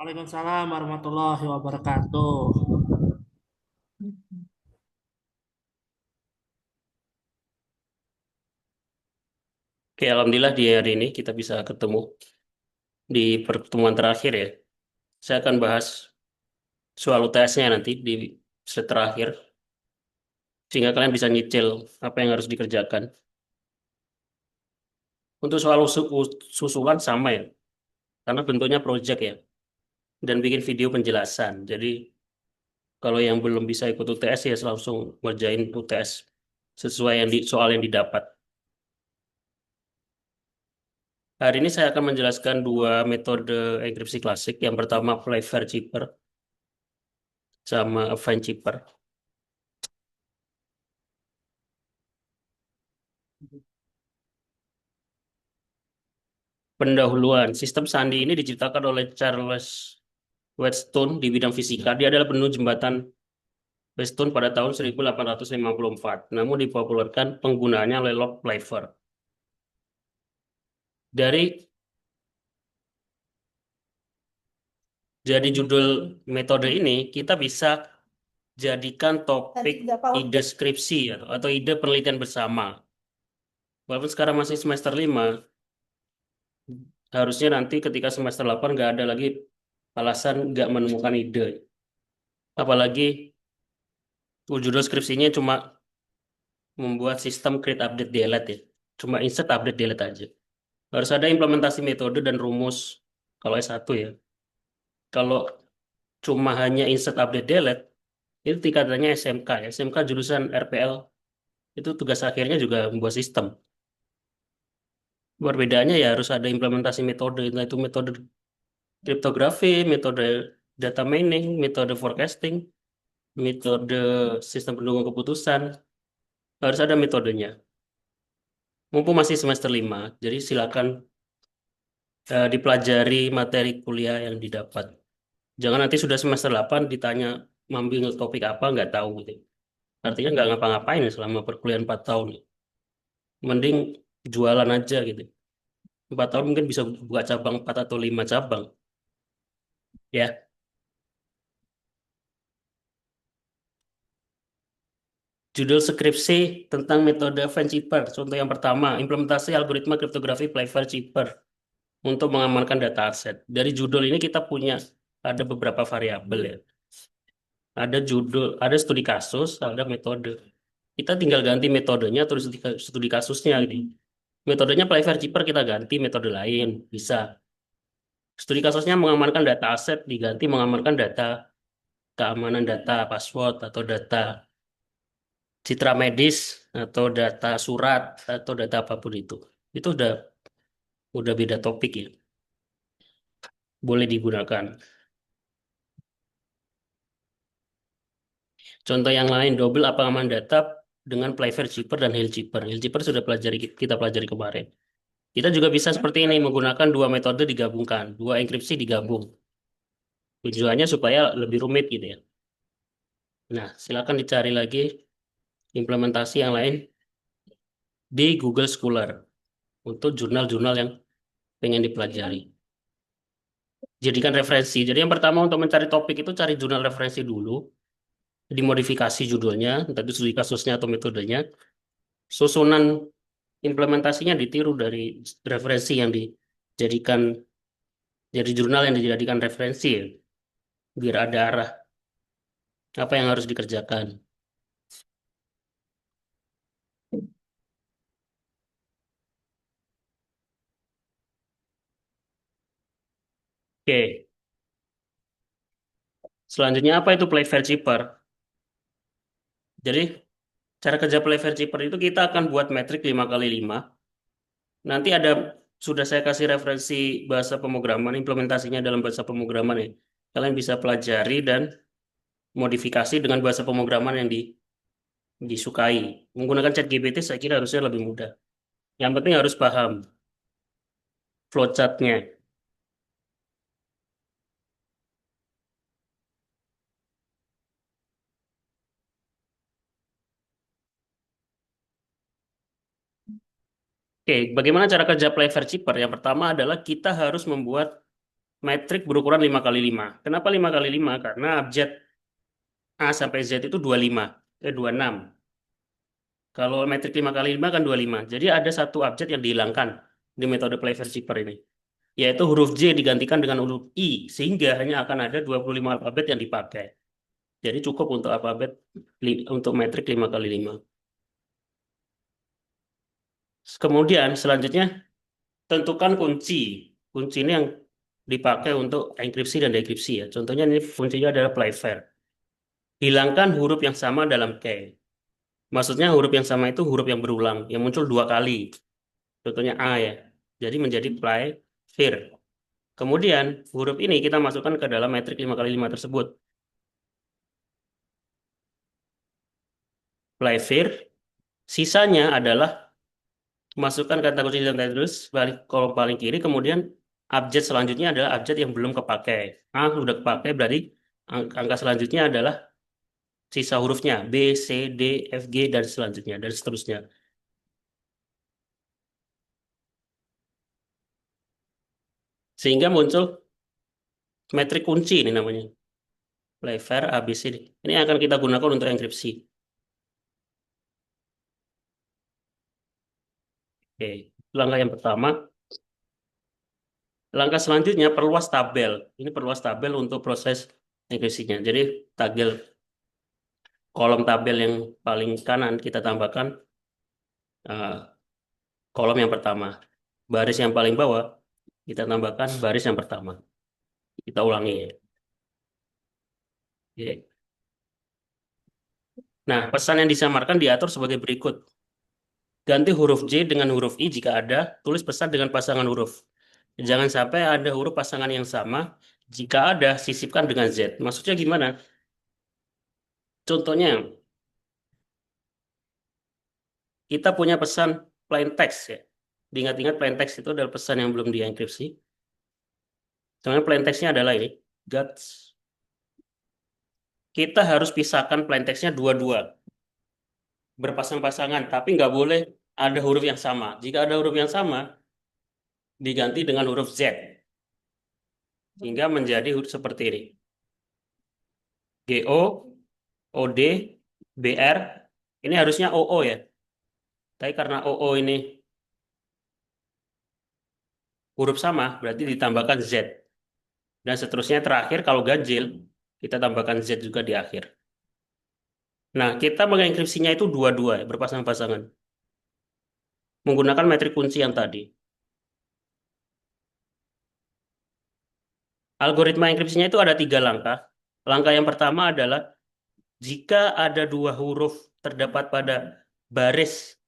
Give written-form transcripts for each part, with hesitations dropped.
Waalaikumsalam warahmatullahi wabarakatuh. Oke, alhamdulillah di hari ini kita bisa ketemu di pertemuan terakhir ya. Saya akan bahas soal UTS-nya nanti di slide terakhir, sehingga kalian bisa nyicil apa yang harus dikerjakan. Untuk soal susulan sama ya, karena bentuknya project ya, dan bikin video penjelasan. Jadi kalau yang belum bisa ikut UTS ya langsung ngerjain UTS sesuai soal yang didapat. Hari ini saya akan menjelaskan dua metode enkripsi klasik. Yang pertama Playfair Cheaper sama Affine Cheaper. Pendahuluan, sistem sandi ini diciptakan oleh Charles Wheatstone di bidang fisika. Dia adalah penemuh jembatan Wheatstone pada tahun 1854, namun dipopulerkan penggunaannya oleh Lord Playfair. Dari jadi judul metode ini, kita bisa jadikan topik ide skripsi atau ide penelitian bersama. Walaupun sekarang masih semester 5, harusnya nanti ketika semester 8 nggak ada lagi alasan nggak menemukan ide. Apalagi judul skripsinya cuma membuat sistem create update delete ya. Cuma insert update delete aja. Harus ada implementasi metode dan rumus kalau S1 ya. Kalau cuma hanya insert update delete, itu tingkatannya SMK ya. SMK jurusan RPL itu tugas akhirnya juga membuat sistem. Perbedaannya ya harus ada implementasi metode, entah itu metode kriptografi, metode data mining, metode forecasting, metode sistem pendukung keputusan. Harus ada metodenya. Mumpung masih semester 5, jadi silakan dipelajari materi kuliah yang didapat. Jangan nanti sudah semester 8 ditanya ngambil topik apa nggak tahu gitu. Artinya nggak ngapa-ngapain selama perkuliahan 4 tahun. Mending jualan aja gitu. 4 tahun mungkin bisa buka cabang 4 atau 5 cabang. Ya, judul skripsi tentang metode Van Cheaper. Contoh yang pertama, implementasi algoritma kriptografi Playfair Cheaper untuk mengamankan data aset. Dari judul ini kita punya ada beberapa variabel ya. Ada judul, ada studi kasus, ada metode. Kita tinggal ganti metodenya terus studi kasusnya gitu. Metodenya Playfair Cheaper kita ganti metode lain, bisa. Studi kasusnya mengamankan data aset diganti mengamankan data keamanan data password atau data citra medis atau data surat atau data apapun itu. Itu udah beda topik ya. Boleh digunakan. Contoh yang lain double pengaman data dengan Playfair Cheaper dan Hill Cheaper. Hill Cheaper sudah kita pelajari kemarin. Kita juga bisa seperti ini menggunakan dua metode digabungkan, dua enkripsi digabung. Tujuannya supaya lebih rumit gitu ya. Nah, silakan dicari lagi implementasi yang lain di Google Scholar untuk jurnal-jurnal yang pengen dipelajari. Jadikan referensi. Jadi yang pertama untuk mencari topik itu cari jurnal referensi dulu, dimodifikasi judulnya, entah itu studi kasusnya atau metodenya. Susunan implementasinya ditiru dari referensi yang dijadikan jadi jurnal yang dijadikan referensi ya, biar ada arah apa yang harus dikerjakan. Oke, selanjutnya apa itu Playfair Cheaper? Jadi cara kerja Playfair Cheaper itu kita akan buat metrik 5 kali 5. Nanti sudah saya kasih referensi bahasa pemrograman, implementasinya dalam bahasa pemrograman ya. Kalian bisa pelajari dan modifikasi dengan bahasa pemrograman yang disukai. Menggunakan ChatGPT saya kira harusnya lebih mudah. Yang penting harus paham flowchartnya. Oke, bagaimana cara kerja Playfair Cheaper? Yang pertama adalah kita harus membuat metrik berukuran 5 kali 5. Kenapa 5 kali 5? Karena abjad A sampai Z itu 25, 26. Kalau metrik 5 kali 5 kan 25. Jadi ada satu abjad yang dihilangkan di metode Playfair Zipper ini, yaitu huruf J digantikan dengan huruf I, sehingga hanya akan ada 25 alfabet yang dipakai. Jadi cukup untuk alfabet untuk metrik 5 kali 5. Kemudian selanjutnya tentukan kunci. Kunci ini yang dipakai untuk enkripsi dan dekripsi ya. Contohnya ini kuncinya adalah Playfair. Hilangkan huruf yang sama dalam key. Maksudnya huruf yang sama itu huruf yang berulang, yang muncul 2 kali. Contohnya A ya. Jadi menjadi Playfair. Kemudian huruf ini kita masukkan ke dalam metrik 5 kali 5 tersebut. Playfair. Sisanya adalah masukkan kata kunci dan terus balik kolom paling kiri, kemudian abjad selanjutnya adalah abjad yang belum kepakai. Ah, sudah kepakai berarti angka selanjutnya adalah sisa hurufnya B, C, D, F, G dan selanjutnya dan seterusnya. Sehingga muncul metrik kunci ini namanya. Playfair ABCD. Ini akan kita gunakan untuk enkripsi. Oke, langkah yang pertama. Langkah selanjutnya perluas tabel. Ini perluas tabel untuk proses enkripsinya. Jadi tabel kolom tabel yang paling kanan kita tambahkan kolom yang pertama. Baris yang paling bawah kita tambahkan baris yang pertama. Kita ulangi ya. Oke. Nah, pesan yang disamarkan diatur sebagai berikut. Ganti huruf J dengan huruf I jika ada, tulis pesan dengan pasangan huruf. Jangan sampai ada huruf pasangan yang sama. Jika ada, sisipkan dengan Z. Maksudnya gimana? Contohnya, kita punya pesan plain text ya. Diingat-ingat plain text itu adalah pesan yang belum dienkripsi. Sebenarnya plain text-nya adalah ini. Guts. Kita harus pisahkan plain text-nya dua-dua. Berpasang-pasangan, tapi nggak boleh ada huruf yang sama. Jika ada huruf yang sama, diganti dengan huruf Z. Hingga menjadi huruf seperti ini. GO, OD, BR. Ini harusnya OO ya. Tapi karena OO ini huruf sama, berarti ditambahkan Z. Dan seterusnya terakhir kalau ganjil, kita tambahkan Z juga di akhir. Nah, kita mengenkripsinya itu dua-dua, ya, berpasang-pasangan. Menggunakan metrik kunci yang tadi. Algoritma enkripsinya itu ada 3 langkah. Langkah yang pertama adalah jika ada 2 huruf terdapat pada baris,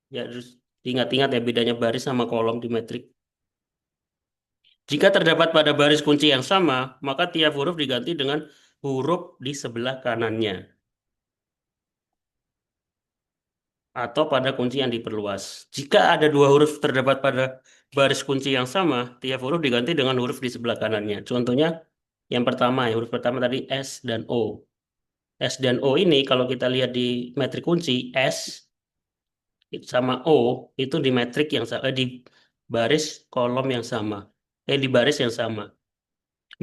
ya harus ingat-ingat ya bedanya baris sama kolom di metrik. Jika terdapat pada baris kunci yang sama, maka tiap huruf diganti dengan huruf di sebelah kanannya atau pada kunci yang diperluas. Jika ada 2 huruf terdapat pada baris kunci yang sama, tiap huruf diganti dengan huruf di sebelah kanannya. Contohnya yang pertama, ya, huruf pertama tadi S dan O. S dan O ini kalau kita lihat di metrik kunci, S sama O itu di metrik yang sama, di baris kolom yang sama, di baris yang sama.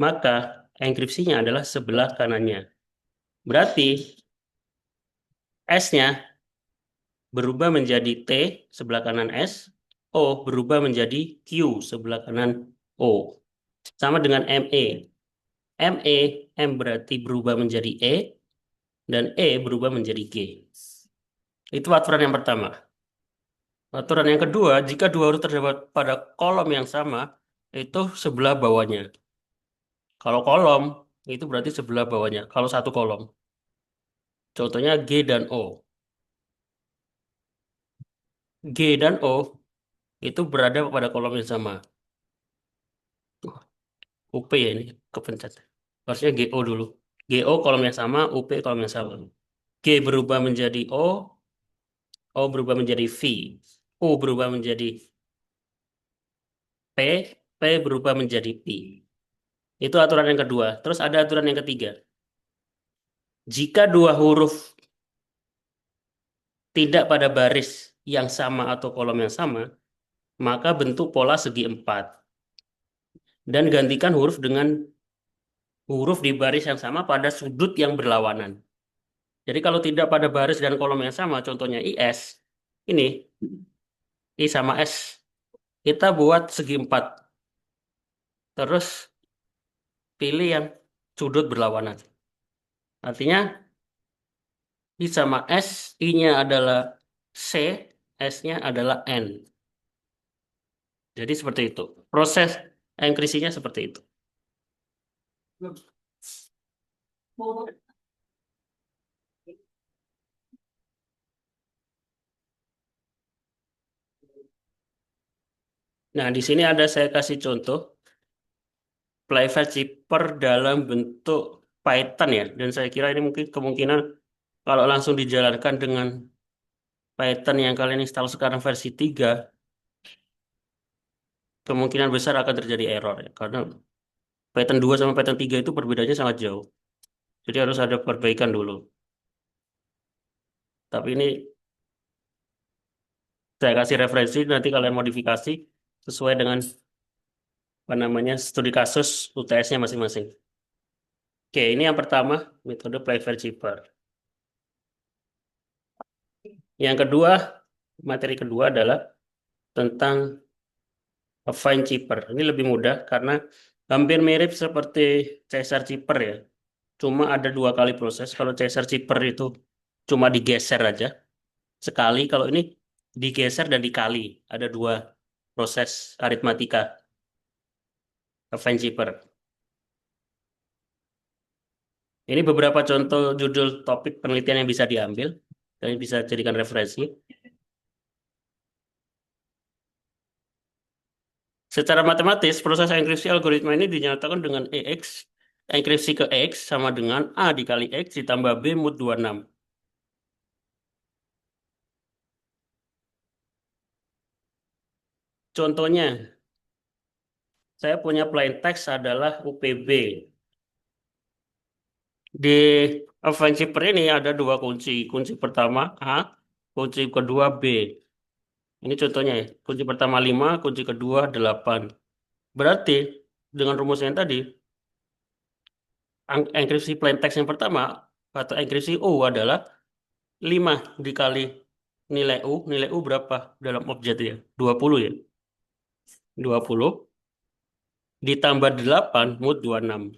Maka enkripsinya adalah sebelah kanannya. Berarti S-nya berubah menjadi T sebelah kanan S, O berubah menjadi Q sebelah kanan O. Sama dengan ME. ME, M berarti berubah menjadi E, dan E berubah menjadi G. Itu aturan yang pertama. Aturan yang kedua, jika 2 huruf terdapat pada kolom yang sama, itu sebelah bawahnya. Kalau kolom, itu berarti sebelah bawahnya. Kalau satu kolom. Contohnya G dan O. G dan O itu berada pada kolom yang sama. UP ya ini, kepencet. Harusnya GO dulu. GO kolom yang sama, UP kolom yang sama. G berubah menjadi O berubah menjadi V. U berubah menjadi P, P berubah menjadi P. Itu aturan yang kedua. Terus ada aturan yang ketiga. Jika 2 huruf tidak pada baris yang sama atau kolom yang sama, maka bentuk pola segi 4. dan gantikan huruf dengan huruf di baris yang sama pada sudut yang berlawanan. Jadi kalau tidak pada baris dan kolom yang sama, contohnya IS, ini I sama S, kita buat segi 4. Terus pilih yang sudut berlawanan. Artinya I sama S, I-nya adalah C, S-nya adalah N. Jadi seperti itu. Proses enkripsinya seperti itu. Nah, di sini ada saya kasih contoh private zipper dalam bentuk Python ya. Dan saya kira ini mungkin kemungkinan kalau langsung dijalankan dengan Python yang kalian install sekarang versi 3, kemungkinan besar akan terjadi error ya. Karena Python 2 sama Python 3 itu perbedaannya sangat jauh. Jadi harus ada perbaikan dulu. Tapi ini saya kasih referensi, nanti kalian modifikasi sesuai dengan apa namanya studi kasus UTS-nya masing-masing. Oke, ini yang pertama, metode Playfair Zipper. Yang kedua, materi kedua adalah tentang Fine Zipper. Ini lebih mudah karena hampir mirip seperti Caesar Zipper ya. Cuma ada 2 kali proses. Kalau Caesar Zipper itu cuma digeser aja sekali. Kalau ini digeser dan dikali. Ada 2 proses aritmatika Fine Zipper. Ini beberapa contoh judul topik penelitian yang bisa diambil dan bisa jadikan referensi. Secara matematis, proses enkripsi algoritma ini dinyatakan dengan EX, enkripsi ke X sama dengan A dikali X ditambah B mod 26. Contohnya, saya punya plain text adalah UPB. Di Offensive ini ada 2 kunci. Kunci pertama A, kunci kedua B. Ini contohnya ya. Kunci pertama 5, kunci kedua 8. Berarti dengan rumus yang tadi, enkripsi plain text yang pertama atau enkripsi U adalah 5 dikali nilai U berapa dalam objek ya? 20 ya. 20 ditambah 8 mod 26.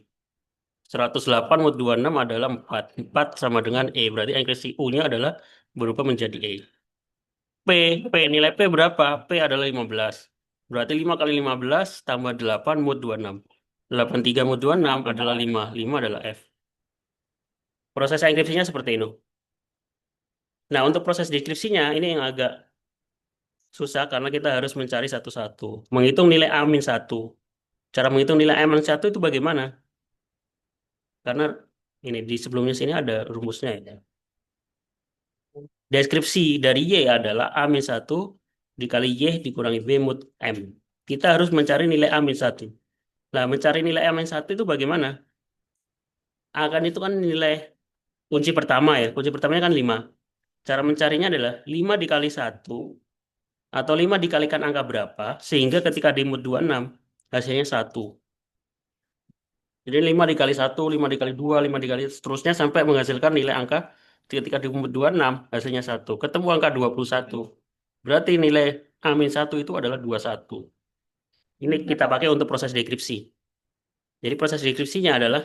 108 mod 26 adalah 4. 4 sama dengan E. Berarti enkripsi U-nya adalah berubah menjadi E. Nilai P berapa? P adalah 15. Berarti 5 kali 15 tambah 8 mod 26. 83 mod 26 adalah 5. 5 adalah F. Proses enkripsinya seperti itu. Nah, untuk proses deskripsinya ini yang agak susah karena kita harus mencari satu-satu. Menghitung nilai A-1. Cara menghitung nilai A-1 itu bagaimana? Karena ini di sebelumnya sini ada rumusnya ya. Deskripsi dari Y adalah A-1 dikali Y dikurangi B mod M. Kita harus mencari nilai A-1. Nah, mencari nilai A-1 itu bagaimana? A kan itu kan nilai kunci pertama ya. Kunci pertamanya kan 5. Cara mencarinya adalah 5 dikali 1 atau 5 dikalikan angka berapa sehingga ketika di mod 26 hasilnya 1. Jadi 5 dikali 1, 5 dikali 2, 5 dikali seterusnya sampai menghasilkan nilai angka ketika di mod 26 hasilnya 1. Ketemu angka 21. Berarti nilai A-1 itu adalah 21. Ini kita pakai untuk proses dekripsi. Jadi proses dekripsinya adalah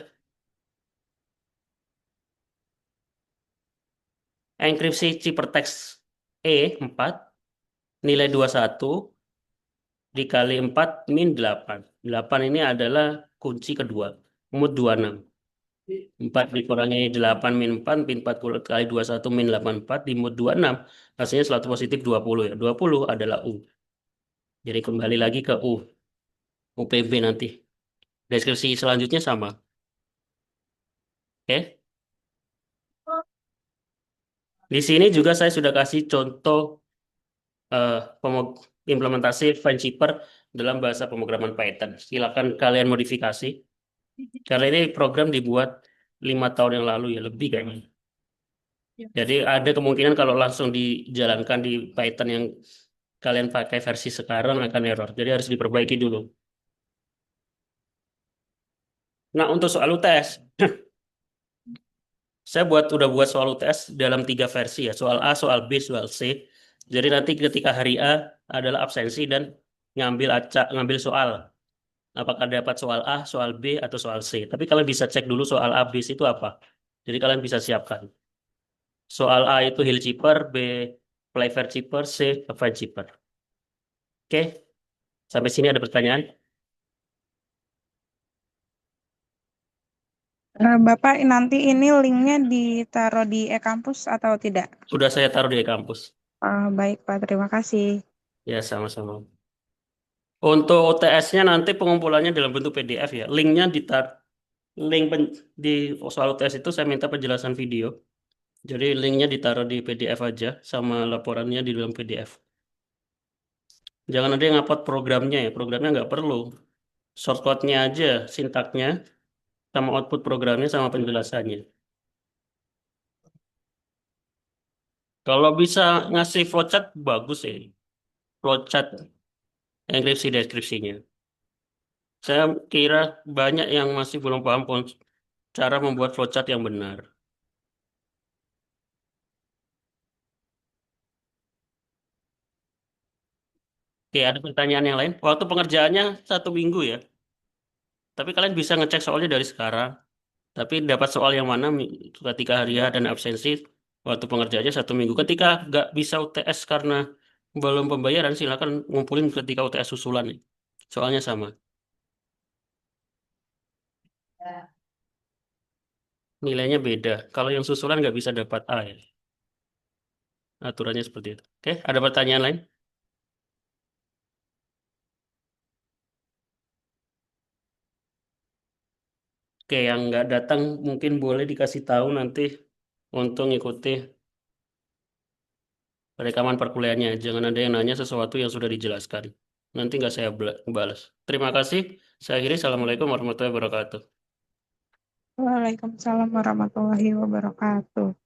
enkripsi ciphertext E4 nilai 21 dikali 4 min 8. 8 ini adalah kunci kedua. Mod 26. 4 dikurangi 8 min 4, min 4 kali 21 min 84 di mod 26. Hasilnya selalu positif 20 ya. 20 adalah U. Jadi kembali lagi ke U. UPB nanti. Deskripsi selanjutnya sama. Oke. Di sini juga saya sudah kasih contoh eh, implementasi file zipper dalam bahasa pemrograman Python. Silakan kalian modifikasi. Karena ini program dibuat 5 tahun yang lalu ya, lebih kayaknya. Jadi ada kemungkinan kalau langsung dijalankan di Python yang kalian pakai versi sekarang akan error. Jadi harus diperbaiki dulu. Nah, untuk soal UTS, saya udah buat soal UTS dalam 3 versi ya, soal A, soal B, soal C. Jadi nanti ketika hari A adalah absensi dan ngambil soal. Apakah dapat soal A, soal B, atau soal C. Tapi kalian bisa cek dulu soal A, B itu apa. Jadi kalian bisa siapkan. Soal A itu Hill Cheaper, B Playfair Cheaper, C Provide Cheaper. Oke, sampai sini ada pertanyaan? Bapak nanti ini linknya ditaruh di e-kampus atau tidak? Sudah saya taruh di kampus. Baik Pak, terima kasih. Ya, sama-sama. Untuk UTS-nya nanti pengumpulannya dalam bentuk PDF ya. Linknya link di soal UTS itu saya minta penjelasan video. Jadi linknya ditaruh di PDF aja sama laporannya di dalam PDF. Jangan ada yang upload programnya ya. Programnya nggak perlu. Shortcut-nya aja, sintaknya, sama output programnya sama penjelasannya. Kalau bisa ngasih flowchart bagus ya. Flowchart enkripsi deskripsinya. Saya kira banyak yang masih belum paham cara membuat flowchart yang benar. Oke, ada pertanyaan yang lain? Waktu pengerjaannya 1 minggu ya. Tapi kalian bisa ngecek soalnya dari sekarang. Tapi dapat soal yang mana ketika hari H dan absensi waktu pengerjaannya 1 minggu. Ketika nggak bisa UTS karena belum pembayaran, silakan ngumpulin ketika UTS susulan nih. Soalnya sama. Nilainya beda. Kalau yang susulan nggak bisa dapat A ya. Aturannya seperti itu. Oke, ada pertanyaan lain? Oke, yang nggak datang mungkin boleh dikasih tahu nanti untuk ngikuti rekaman perkuliahannya. Jangan ada yang nanya sesuatu yang sudah dijelaskan. Nanti nggak saya balas. Terima kasih. Saya akhiri. Assalamualaikum warahmatullahi wabarakatuh. Waalaikumsalam warahmatullahi wabarakatuh.